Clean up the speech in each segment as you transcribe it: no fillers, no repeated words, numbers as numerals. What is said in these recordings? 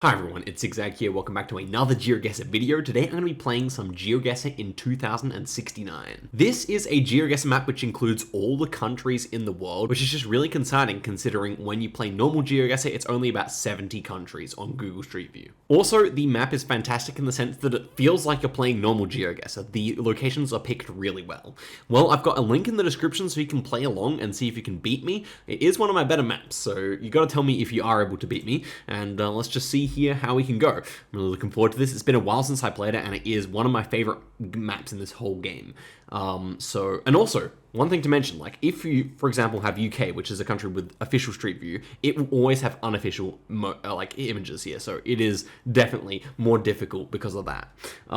Hi everyone, it's Zigzag here. Welcome back to another Geoguessr video. Today I'm going to be playing some Geoguessr in 2069. This is a Geoguessr map which includes all the countries in the world, which is just really concerning considering when you play normal Geoguessr, it's only about 70 countries on Google Street View. Also, the map is fantastic in the sense that it feels like you're playing normal Geoguessr. The locations are picked really well. Well, I've got a link in the description so you can play along and see if you can beat me. It is one of my better maps, so you got to tell me if you are able to beat me, and let's just see here how we can go. I'm really looking forward to this. It's been a while since I played it, and it is one of my favorite maps in this whole game. And also, one thing to mention, like if you, for example, have UK, which is a country with official Street View, it will always have unofficial images here, so it is definitely more difficult because of that.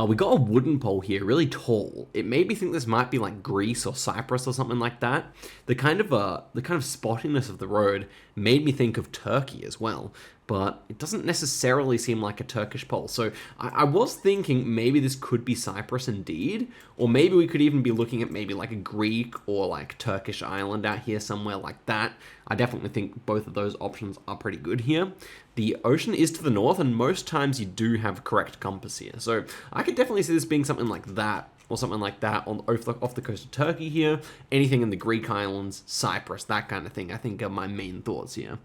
We got a wooden pole here, really tall. It made me think this might be like Greece or Cyprus or something like that. The kind of spottiness of the road made me think of Turkey as well, but it doesn't necessarily seem like a Turkish pole. So I was thinking maybe this could be Cyprus indeed, or maybe we could even be looking at maybe like a Greek or like Turkish island out here somewhere like that. I definitely think both of those options are pretty good here. The ocean is to the north, and most times you do have correct compass here. So I could definitely see this being something like that, or something like that off the coast of Turkey here. Anything in the Greek islands, Cyprus, that kind of thing, I think are my main thoughts here.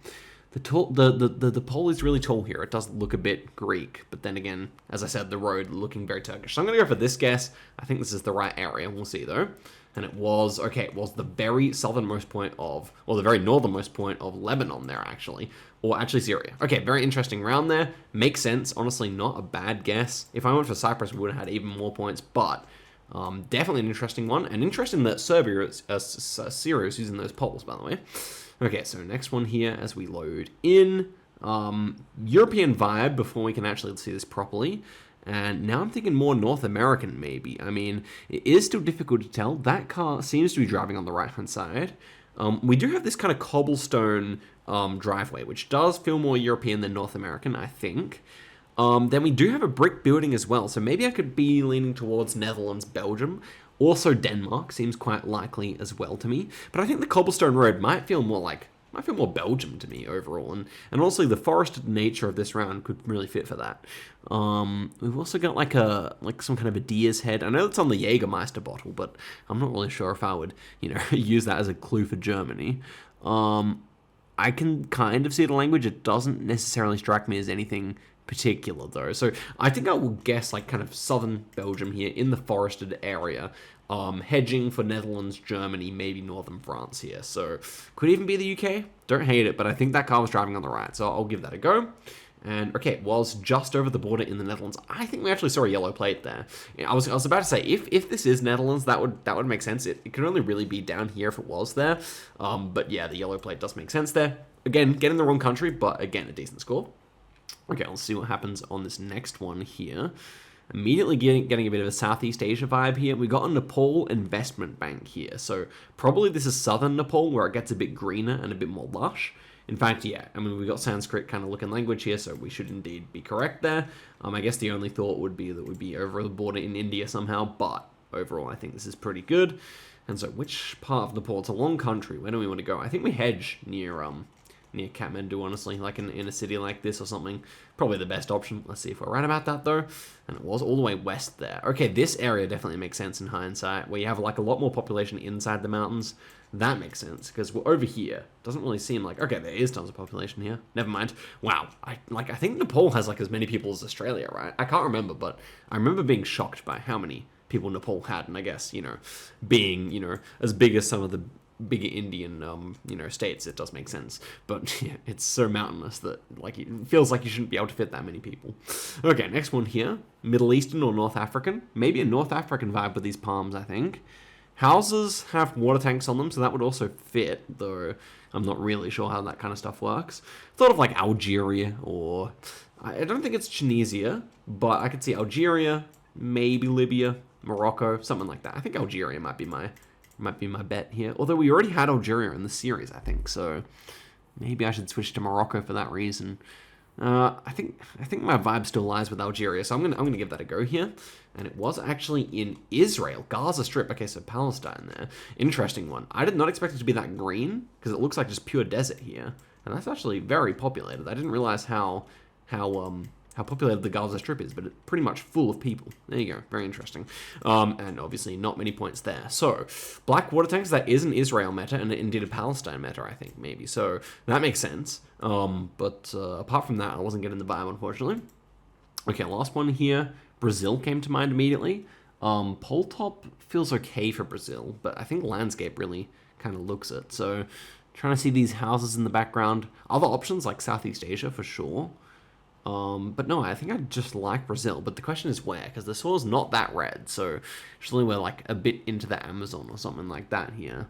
The pole is really tall here. It does look a bit Greek, but then again, as I said, the road looking very Turkish. So I'm going to go for this guess. I think this is the right area. We'll see though. And it was the very southernmost point of, or the very northernmost point of Lebanon there actually, or actually Syria. Okay, very interesting round there. Makes sense. Honestly, not a bad guess. If I went for Cyprus, we would have had even more points, but definitely an interesting one. And interesting that Syria is using those poles, by the way. Okay, so next one here as we load in. European vibe before we can actually see this properly. And now I'm thinking more North American maybe. I mean, it is still difficult to tell. That car seems to be driving on the right-hand side. We do have this kind of cobblestone driveway, which does feel more European than North American, I think. Then we do have a brick building as well, so maybe I could be leaning towards Netherlands, Belgium. Also Denmark seems quite likely as well to me, but I think the cobblestone road might feel more Belgium to me overall, and also the forested nature of this round could really fit for that. We've also got like some kind of a deer's head. I know it's on the Jägermeister bottle, but I'm not really sure if I would, use that as a clue for Germany. I can kind of see the language. It doesn't necessarily strike me as anything particular though, so I think I will guess like kind of southern Belgium here in the forested area, hedging for Netherlands, Germany, maybe northern France here, so could even be the UK. Don't hate it, but I think that car was driving on the right, so I'll give that a go. And okay, it was just over the border in the Netherlands. I think we actually saw a yellow plate there. I was about to say, if this is Netherlands, that would make sense. It could only really be down here if it was there, but yeah, the yellow plate does make sense there. Again, getting the wrong country, but again, a decent score. Okay, let's see what happens on this next one here. Immediately getting a bit of a Southeast Asia vibe here. We got a Nepal investment bank here. So probably this is southern Nepal where it gets a bit greener and a bit more lush. In fact, yeah, I mean, we got Sanskrit kind of looking language here, so we should indeed be correct there. I guess the only thought would be that we'd be over the border in India somehow, but overall I think this is pretty good. And so which part of Nepal? It's a long country. Where do we want to go? I think we hedge near Kathmandu, honestly, like in a city like this or something. Probably the best option. Let's see if we're right about that, though. And it was all the way west there. Okay, this area definitely makes sense in hindsight, where you have like a lot more population inside the mountains. That makes sense, because we're over here. Doesn't really seem like... Okay, there is tons of population here. Never mind. Wow. I think Nepal has like as many people as Australia, right? I can't remember, but I remember being shocked by how many people Nepal had, and I guess, being, as big as some of the bigger Indian, states, it does make sense. But yeah, it's so mountainous that like it feels like you shouldn't be able to fit that many people. Okay, next one here. Middle Eastern or North African? Maybe a North African vibe with these palms, I think. Houses have water tanks on them, so that would also fit, though I'm not really sure how that kind of stuff works. Thought of like Algeria, or I don't think it's Tunisia, but I could see Algeria, maybe Libya, Morocco, something like that. I think Algeria might be my bet here. Although we already had Algeria in the series, I think, so maybe I should switch to Morocco for that reason. I think my vibe still lies with Algeria, so I'm gonna give that a go here. And it was actually in Israel, Gaza Strip. Okay, so Palestine there. Interesting one. I did not expect it to be that green, because it looks like just pure desert here. And that's actually very populated. I didn't realize how how populated the Gaza Strip is, but it's pretty much full of people. There you go, very interesting. And obviously not many points there. So, black water tanks, that is an Israel meta, and indeed a Palestine meta, I think, maybe. So, that makes sense. But apart from that, I wasn't getting the vibe, unfortunately. Okay, last one here. Brazil came to mind immediately. Pole top feels okay for Brazil, but I think landscape really kind of looks it. So, trying to see these houses in the background. Other options like Southeast Asia for sure. But no, I think I just like Brazil. But the question is where, because the soil's not that red. So surely we're like a bit into the Amazon or something like that here.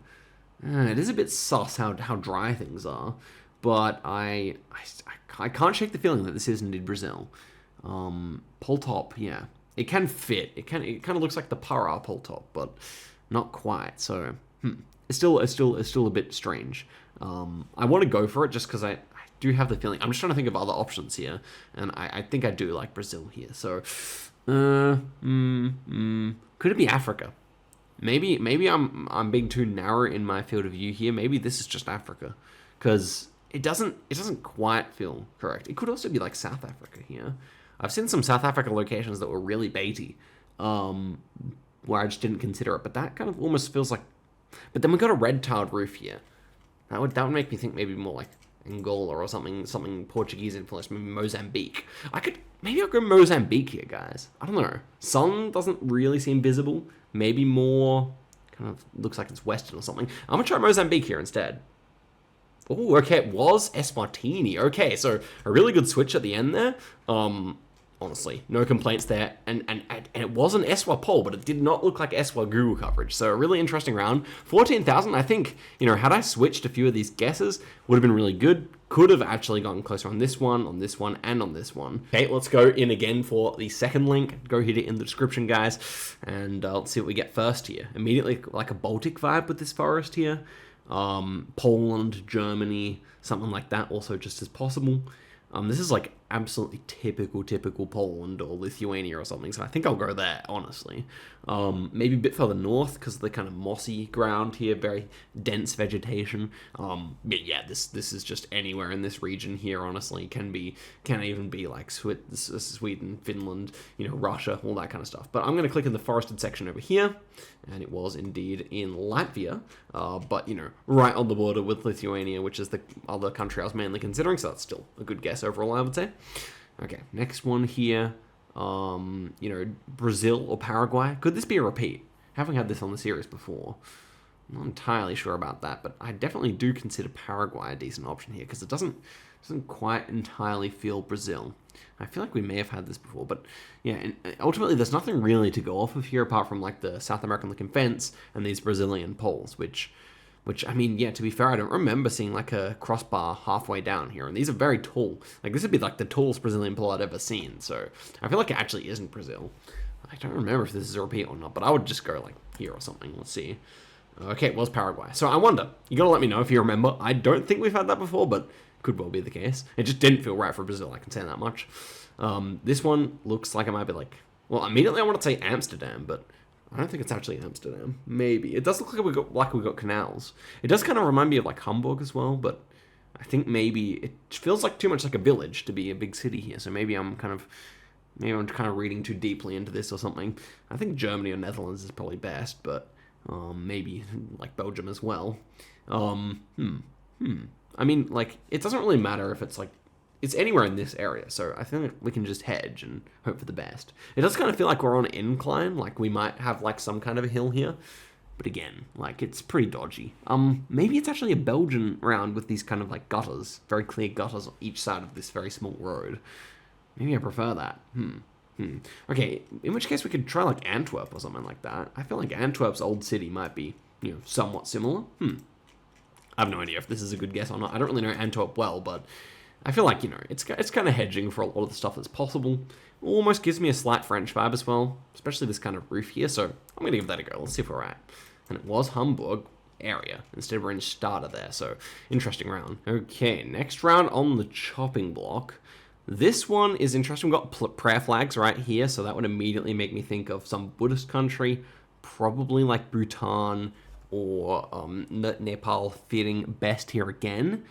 It is a bit sus how dry things are. But I can't shake the feeling that this is indeed Brazil. Pole top, yeah. It can fit. It kind of looks like the Para pole top, but not quite. So it's still a bit strange. I want to go for it just because I do have the feeling. I'm just trying to think of other options here, and I think I do like Brazil here. So, could it be Africa? Maybe I'm being too narrow in my field of view here. Maybe this is just Africa, because it doesn't quite feel correct. It could also be like South Africa here. I've seen some South Africa locations that were really baity, where I just didn't consider it. But that kind of almost feels like. But then we got a red tiled roof here. That would make me think maybe more like Angola or something Portuguese influenced, maybe Mozambique. Maybe I'll go Mozambique here, guys. I don't know. Sun doesn't really seem visible. Maybe more kind of looks like it's western or something. I'm gonna try Mozambique here instead. Oh, okay, it was Eswatini. Okay, so a really good switch at the end there. Honestly, no complaints there. And it was an Eswa poll, but it did not look like Eswa Google coverage. So a really interesting round. 14,000, I think, had I switched a few of these guesses, would have been really good. Could have actually gotten closer on this one, and on this one. Okay, let's go in again for the second link. Go hit it in the description, guys. And let's see what we get first here. Immediately, like a Baltic vibe with this forest here. Poland, Germany, something like that, also just as possible. This is like absolutely typical Poland or Lithuania or something, so I think I'll go there, honestly. Maybe a bit further north because of the kind of mossy ground here, very dense vegetation. But yeah, this is just anywhere in this region here, honestly. Can even be like Sweden, Finland, Russia, all that kind of stuff. But I'm going to click in the forested section over here, and it was indeed in Latvia, but right on the border with Lithuania, which is the other country I was mainly considering, so that's still a good guess overall, I would say. Okay, next one here. Brazil or Paraguay. Could this be a repeat? Haven't had this on the series before. I'm not entirely sure about that, but I definitely do consider Paraguay a decent option here because it doesn't quite entirely feel Brazil. I feel like we may have had this before, but yeah, and ultimately there's nothing really to go off of here apart from like the South American looking fence and these Brazilian poles, which I mean, yeah, to be fair, I don't remember seeing like a crossbar halfway down here, and these are very tall. Like this would be like the tallest Brazilian pole I'd ever seen, so I feel like it actually isn't Brazil. I don't remember if this is a repeat or not, but I would just go like here or something. Let's see. Okay, it was Paraguay. So I wonder, you gotta let me know if you remember. I don't think we've had that before, but could well be the case. It just didn't feel right for Brazil, I can say that much. This one looks like it might be like, well, immediately I want to say Amsterdam, but I don't think it's actually Amsterdam. Maybe. It does look like we got canals. It does kind of remind me of like Hamburg as well, but I think maybe it feels like too much like a village to be a big city here. So maybe I'm kind of reading too deeply into this or something. I think Germany or Netherlands is probably best, but maybe like Belgium as well. I mean, like, it doesn't really matter if it's like, it's anywhere in this area, so I think we can just hedge and hope for the best. It does kind of feel like we're on an incline, like we might have like some kind of a hill here, but again, like, it's pretty dodgy. Maybe it's actually a Belgian round with these kind of like gutters, very clear gutters on each side of this very small road. Maybe I prefer that. Okay, in which case we could try like Antwerp or something like that. I feel like Antwerp's old city might be, somewhat similar. I have no idea if this is a good guess or not. I don't really know Antwerp well, but I feel like, it's kind of hedging for a lot of the stuff that's possible. Almost gives me a slight French vibe as well, especially this kind of roof here, so I'm going to give that a go. Let's see if we're right. And it was Hamburg area. Instead, we're in Starter there, so interesting round. Okay, next round on the chopping block. This one is interesting. We've got prayer flags right here, so that would immediately make me think of some Buddhist country, probably like Bhutan or Nepal fitting best here again.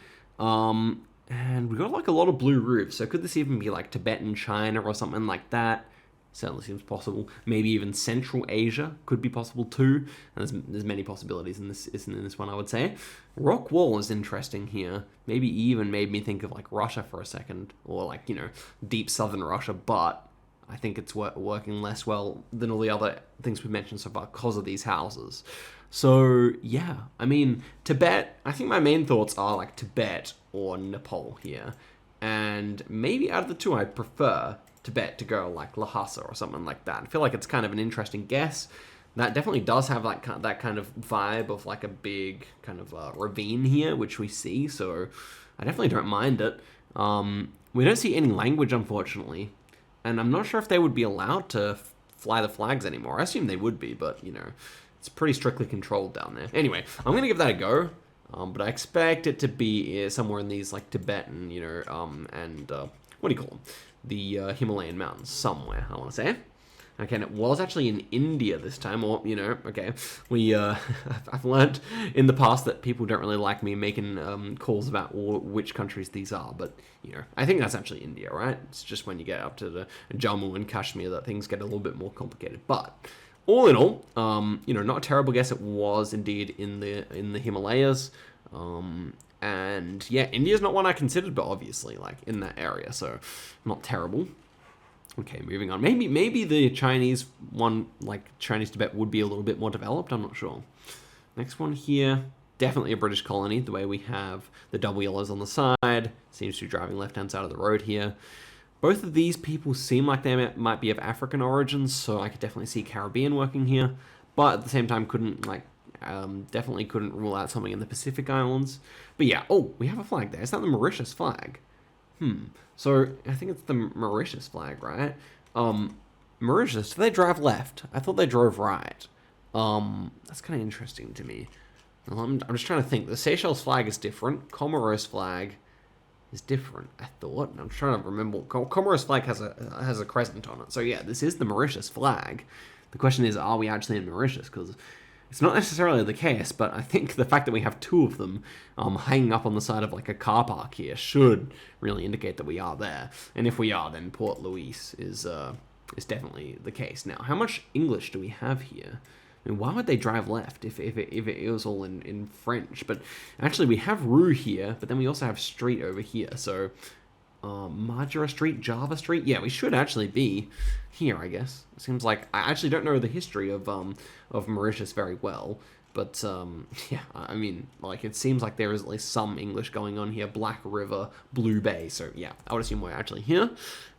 And we got like a lot of blue roofs. So could this even be like Tibetan China or something like that? Certainly seems possible. Maybe even Central Asia could be possible too. And there's many possibilities in this one, I would say. Rock wall is interesting here. Maybe even made me think of like Russia for a second, or like, you know, deep southern Russia. But I think it's working less well than all the other things we've mentioned so far because of these houses. So yeah, I mean, Tibet. I think my main thoughts are like Tibet or Nepal here, and maybe out of the two, I prefer Tibet to go like Lhasa or something like that. I feel like it's kind of an interesting guess. That definitely does have like that kind of vibe of like a big kind of ravine here, which we see. So I definitely don't mind it. We don't see any language, unfortunately, and I'm not sure if they would be allowed to fly the flags anymore. I assume they would be, but you know, it's pretty strictly controlled down there. Anyway, I'm gonna give that a go. But I expect it to be somewhere in these like Tibetan, you know, and what do you call them? The Himalayan mountains somewhere, I want to say. Okay, and it was actually in India this time, or, you know, okay. I've learned in the past that people don't really like me making calls about which countries these are, but, you know, I think that's actually India, right? It's just when you get up to the Jammu and Kashmir that things get a little bit more complicated. But all in all, you know, not a terrible guess. It was indeed in the Himalayas. And yeah, India's not one I considered, but obviously like in that area, so not terrible. Okay, moving on. Maybe the Chinese one, like Chinese Tibet, would be a little bit more developed. I'm not sure. Next one here, definitely a British colony. The way we have the double yellows on the side, seems to be driving left-hand side of the road here. Both of these people seem like they might be of African origins, so I could definitely see Caribbean working here. But at the same time, definitely couldn't rule out something in the Pacific Islands. But yeah, oh, we have a flag there. Is that the Mauritius flag? So I think it's the Mauritius flag, right? Mauritius, do they drive left? I thought they drove right. That's kind of interesting to me. I'm just trying to think. The Seychelles flag is different. Comoros flag is different, I thought. I'm trying to remember. Comoros flag has a crescent on it. So yeah, this is the Mauritius flag. The question is, are we actually in Mauritius? Because it's not necessarily the case, but I think the fact that we have two of them hanging up on the side of like a car park here should really indicate that we are there. And if we are, then Port Louis is definitely the case. Now, how much English do we have here? I mean, why would they drive left if it was all in French? But actually, we have Rue here, but then we also have Street over here. So Marjora Street, Java Street. Yeah, we should actually be here, I guess. It seems like I actually don't know the history of Mauritius very well, but yeah, I mean, like it seems like there is at least some English going on here. Black River, Blue Bay. So yeah, I would assume we're actually here.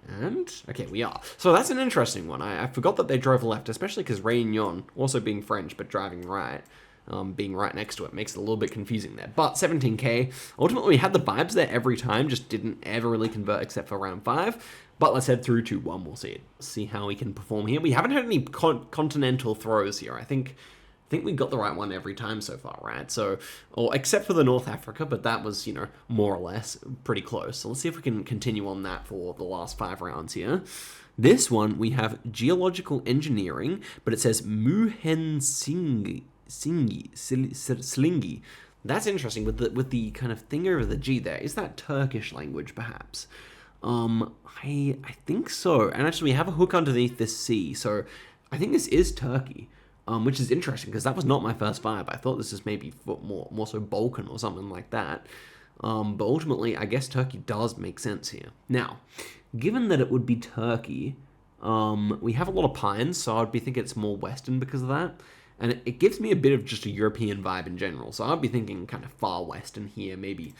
And okay, we are. So that's an interesting one. I forgot that they drove left, especially because Réunion, also being French but driving right. Being right next to it makes it a little bit confusing there. But 17k, ultimately we had the vibes there every time, just didn't ever really convert except for round 5. But let's head through to 1, we'll see how we can perform here. We haven't had any continental throws here. I think we got the right one every time so far, right? So, or except for the North Africa, but that was, you know, more or less pretty close. So let's see if we can continue on that for the last 5 rounds here. This one, we have geological engineering, but it says Muhensingi. Slingi. That's interesting with the kind of thing over the G there. Is that Turkish language perhaps? I think so. And actually we have a hook underneath this C, so I think this is Turkey. Which is interesting because that was not my first vibe. I thought this is maybe more so Balkan or something like that. But ultimately I guess Turkey does make sense here. Now, given that it would be Turkey, we have a lot of pines, so I'd be thinking it's more Western because of that. And it gives me a bit of just a European vibe in general. So I'd be thinking kind of far western here, maybe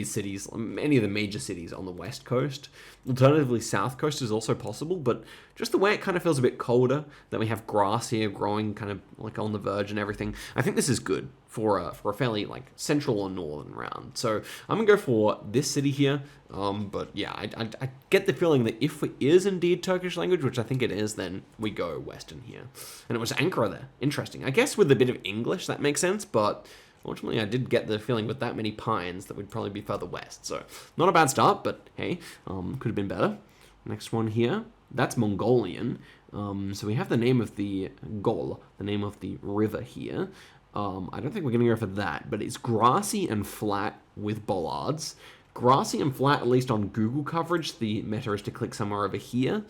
cities, any of the major cities on the west coast. Alternatively, south coast is also possible, but just the way it kind of feels a bit colder, that we have grass here growing kind of like on the verge and everything. I think this is good for a fairly like central or northern round. So I'm gonna go for this city here. But yeah, I get the feeling that if it is indeed Turkish language, which I think it is, then we go western here. And it was Ankara there. Interesting. I guess with a bit of English that makes sense, but ultimately I did get the feeling with that many pines that we'd probably be further west. So not a bad start, but hey, could have been better. Next one here, that's Mongolian. So we have the name of the Gol, the name of the river here. I don't think we're going to go for that, but it's grassy and flat with bollards. grassy and flat, at least on Google coverage. The meta is to click somewhere over here.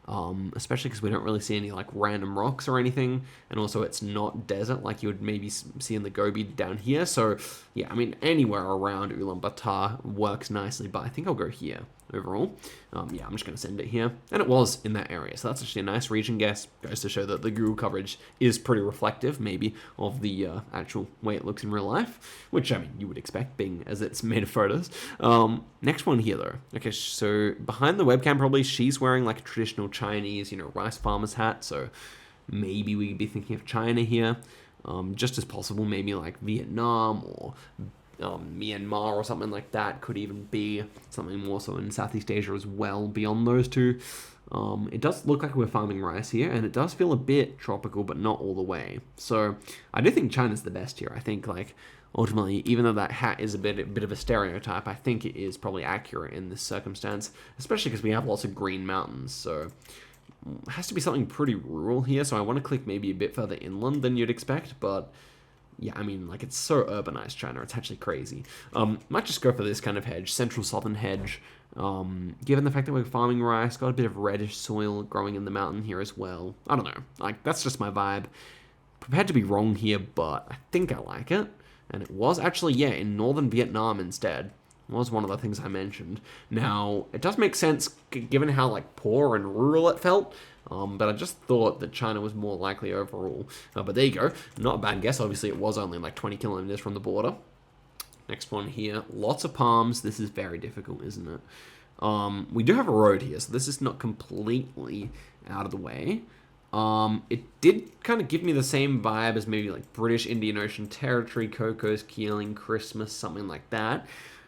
Especially because we don't really see any like random rocks or anything, and also it's not desert like you would maybe see in the Gobi down here. So yeah, I mean anywhere around Ulaanbaatar works nicely, but I think I'll go here overall. Yeah, I'm just going to send it here, and it was in that area, so that's actually a nice region guess. Goes to show that the Google coverage is pretty reflective maybe of the actual way it looks in real life, which I mean you would expect being as it's made of photos. Next one here though. Okay, so behind the webcam probably she's wearing like a traditional Chinese, you know, rice farmer's hat, so maybe we'd be thinking of China here. Just as possible, maybe like Vietnam or Myanmar or something like that. Could even be something more so in Southeast Asia as well beyond those two. It does look like we're farming rice here, and it does feel a bit tropical, but not all the way. So I do think China's the best here. I think like ultimately, even though that hat is a bit of a stereotype, I think it is probably accurate in this circumstance, especially because we have lots of green mountains. So it has to be something pretty rural here. So I want to click maybe a bit further inland than you'd expect, but yeah, I mean, like, it's so urbanized, China. It's actually crazy. Might just go for this kind of hedge, central southern hedge. Given the fact that we're farming rice, got a bit of reddish soil growing in the mountain here as well. I don't know. Like, that's just my vibe. Prepared to be wrong here, but I think I like it. And it was actually, yeah, in northern Vietnam instead. It was one of the things I mentioned. Now, it does make sense given how, like, poor and rural it felt. But I just thought that China was more likely overall. But there you go. Not a bad guess. Obviously, it was only like 20 kilometers from the border. Next one here. Lots of palms. This is very difficult, isn't it? We do have a road here, so this is not completely out of the way. It did kind of give me the same vibe as maybe like British Indian Ocean Territory, Cocos, Keeling, Christmas, something like that.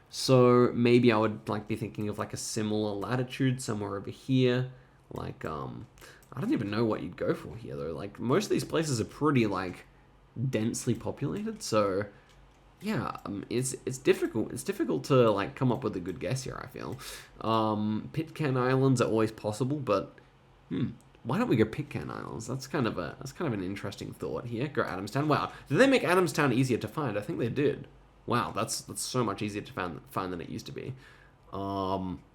So maybe I would like be thinking of like a similar latitude somewhere over here. Like, I don't even know what you'd go for here, though. Like, most of these places are pretty, like, densely populated, so, yeah, it's difficult. It's difficult to, like, come up with a good guess here, I feel. Pitcairn Islands are always possible, but, why don't we go Pitcairn Islands? That's kind of an interesting thought here. Go Adamstown. Wow, did they make Adamstown easier to find? I think they did. Wow, that's so much easier to find than it used to be.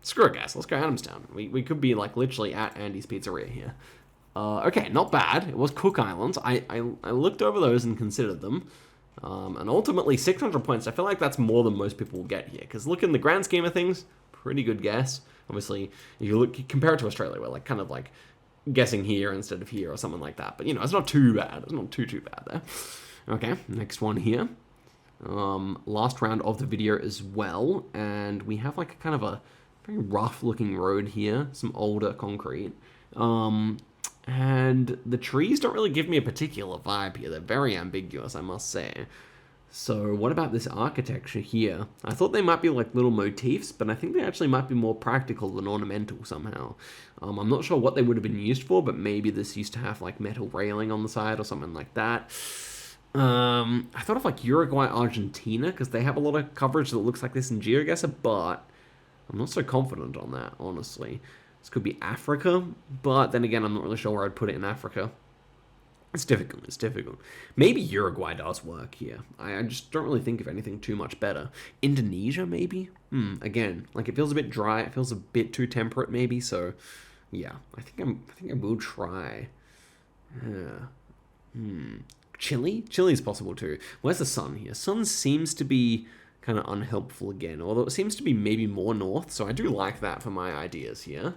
Screw it, guys. Let's go Adamstown. We could be like literally at Andy's Pizzeria here. Okay, not bad. It was Cook Islands. I looked over those and considered them. And ultimately 600 points. I feel like that's more than most people will get here. Because look, in the grand scheme of things, pretty good guess. Obviously, if you compare it to Australia, we're like kind of like guessing here instead of here or something like that. But you know, it's not too bad. It's not too bad there. Okay, next one here. Last round of the video as well, and we have like a kind of a very rough looking road here, some older concrete, and the trees don't really give me a particular vibe here. They're very ambiguous, I must say. So what about this architecture here? I thought they might be like little motifs, but I think they actually might be more practical than ornamental somehow. I'm not sure what they would have been used for, but maybe this used to have like metal railing on the side or something like that. I thought of like Uruguay, Argentina, because they have a lot of coverage that looks like this in Geoguessr, but I'm not so confident on that, honestly. This could be Africa, but then again, I'm not really sure where I'd put it in Africa. It's difficult. Maybe Uruguay does work here. I just don't really think of anything too much better. Indonesia, maybe? Again, like it feels a bit dry, it feels a bit too temperate, maybe, so yeah, I think I will try. Chile? Chile is possible too. Where's the sun here? Sun seems to be kind of unhelpful again, although it seems to be maybe more north, so I do like that for my ideas here.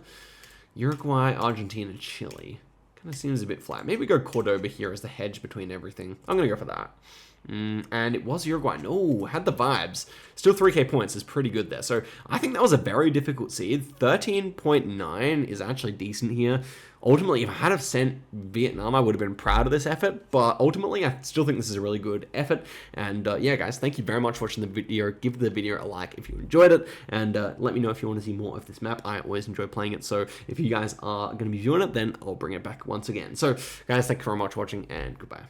Uruguay, Argentina, Chile. Kind of seems a bit flat. Maybe go Cordoba here as the hedge between everything. I'm going to go for that. And it was Uruguay. No, had the vibes. Still 3k points is pretty good there. So I think that was a very difficult seed. 13.9 is actually decent here. Ultimately, if I had have sent Vietnam, I would have been proud of this effort. But ultimately, I still think this is a really good effort. And yeah, guys, thank you very much for watching the video. Give the video a like if you enjoyed it. And let me know if you want to see more of this map. I always enjoy playing it. So if you guys are going to be viewing it, then I'll bring it back once again. So guys, thank you very much for watching and goodbye.